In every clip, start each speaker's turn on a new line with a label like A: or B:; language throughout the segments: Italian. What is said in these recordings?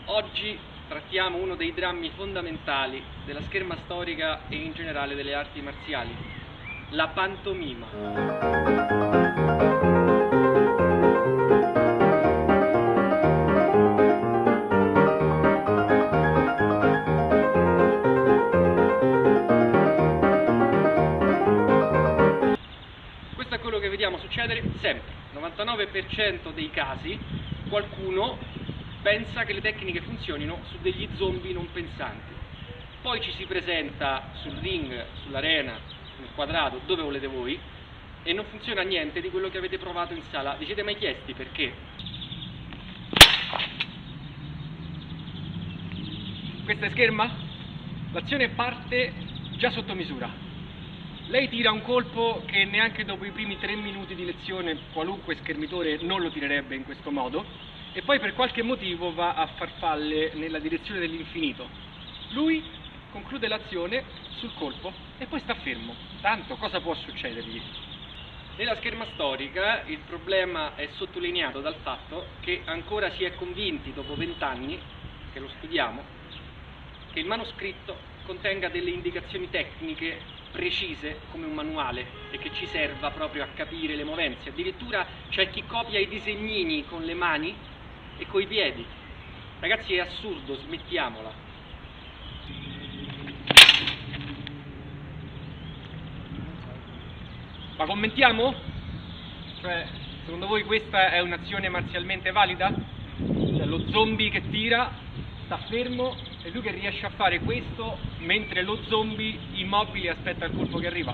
A: Oggi trattiamo uno dei drammi fondamentali della scherma storica e in generale delle arti marziali, la pantomima. Questo è quello che vediamo succedere sempre. 99% dei casi qualcuno pensa che le tecniche funzionino su degli zombie non pensanti. Poi ci si presenta sul ring, sull'arena, nel quadrato, dove volete voi, e non funziona niente di quello che avete provato in sala. Vi siete mai chiesti perché? Questa è scherma? L'azione parte già sotto misura. Lei tira un colpo che neanche dopo i primi 3 minuti di lezione qualunque schermitore non lo tirerebbe in questo modo, e poi per qualche motivo va a farfalle nella direzione dell'infinito. Lui conclude l'azione sul colpo e poi sta fermo. Tanto cosa può succedergli? Nella scherma storica il problema è sottolineato dal fatto che ancora si è convinti dopo 20 anni che lo studiamo che il manoscritto contenga delle indicazioni tecniche precise come un manuale e che ci serva proprio a capire le movenze. Addirittura c'è chi copia i disegnini con le mani e coi piedi. Ragazzi, è assurdo, smettiamola. Ma commentiamo? Cioè, secondo voi questa è un'azione marzialmente valida? Cioè, lo zombie che tira sta fermo e lui che riesce a fare questo mentre lo zombie immobile aspetta il colpo che arriva.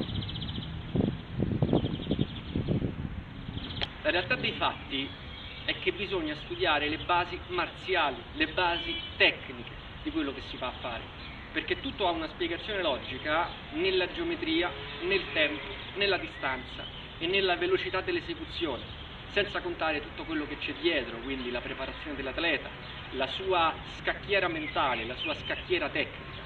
A: La realtà dei fatti è che bisogna studiare le basi marziali, le basi tecniche di quello che si va a fare, perché tutto ha una spiegazione logica nella geometria, nel tempo, nella distanza e nella velocità dell'esecuzione, senza contare tutto quello che c'è dietro, quindi la preparazione dell'atleta, la sua scacchiera mentale, la sua scacchiera tecnica.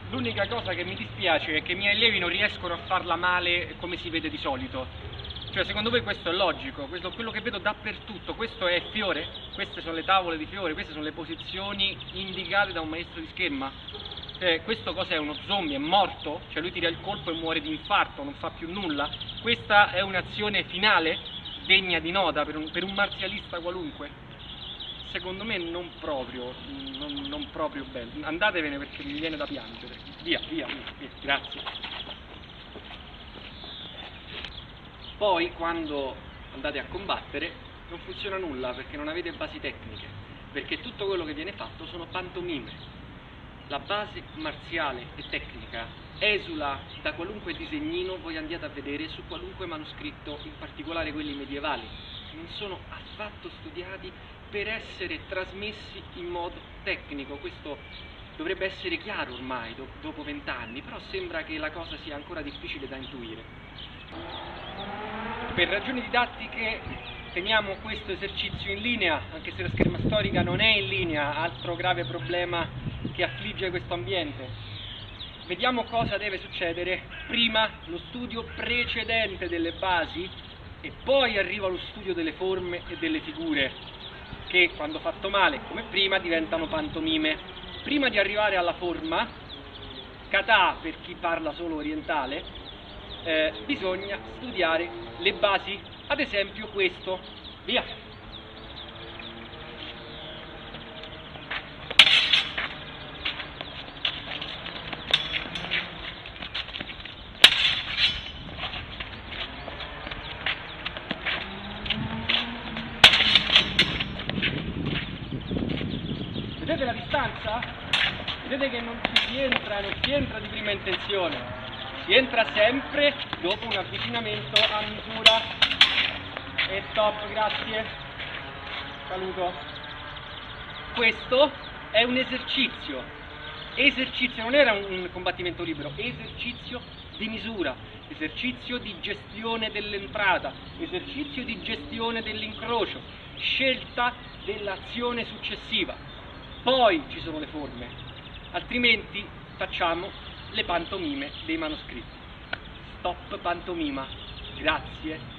A: L'unica cosa che mi dispiace è che i miei allievi non riescono a farla male come si vede di solito. Cioè, secondo voi questo è logico? Quello che vedo dappertutto, questo è fiore? Queste sono le tavole di fiore? Queste sono le posizioni indicate da un maestro di scherma? Questo cos'è? Uno zombie? È morto? Cioè lui tira il colpo e muore di infarto, non fa più nulla? Questa è un'azione finale degna di nota per un marzialista qualunque? Secondo me non proprio bello. Andatevene perché mi viene da piangere. Via, grazie. Poi quando andate a combattere non funziona nulla perché non avete basi tecniche, perché tutto quello che viene fatto sono pantomime. La base marziale e tecnica esula da qualunque disegnino voi andiate a vedere su qualunque manoscritto, in particolare quelli medievali. Non sono affatto studiati per essere trasmessi in modo tecnico. Questo dovrebbe essere chiaro ormai dopo 20 anni, però sembra che la cosa sia ancora difficile da intuire. Per ragioni didattiche teniamo questo esercizio in linea, anche se la scherma storica non è in linea, altro grave problema che affligge questo ambiente. Vediamo cosa deve succedere prima, lo studio precedente delle basi, e poi arriva lo studio delle forme e delle figure, che quando fatto male, come prima, diventano pantomime. Prima di arrivare alla forma, kata per chi parla solo orientale, bisogna studiare le basi, ad esempio questo. Via! Vedete la distanza? Vedete che non si entra di prima intenzione. Si entra sempre dopo un avvicinamento a misura. E stop, grazie. Saluto. Questo è un esercizio. Esercizio, non era un combattimento libero, esercizio di misura, esercizio di gestione dell'entrata, esercizio di gestione dell'incrocio, scelta dell'azione successiva. Poi ci sono le forme, altrimenti facciamo le pantomime dei manoscritti. Stop pantomima, grazie.